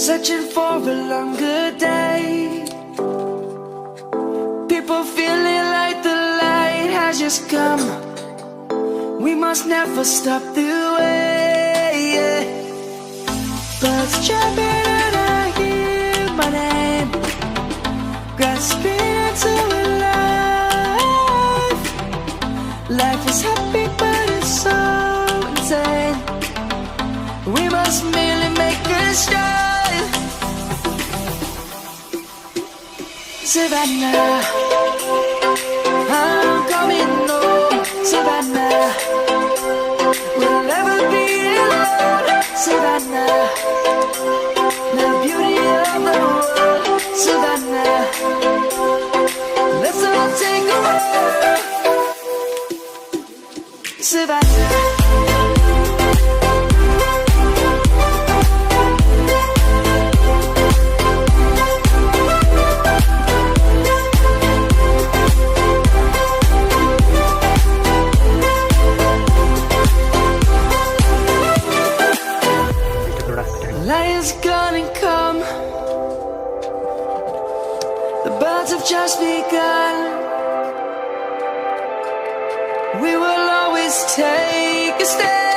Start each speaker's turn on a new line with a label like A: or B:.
A: searching for a longer day. People feeling like the light has just come. We must never stop the way. Birds chirping and I hear my name, grasping into a life. Life is happy but it's so insane. We must merely make a start. Savannah, I'm coming home. Savannah, we'll never be alone. Savannah, the beauty of the world. Savannah, let's all take a walk. Savannah. Lion's gonna come. The birds have just begun. We will always take a stand.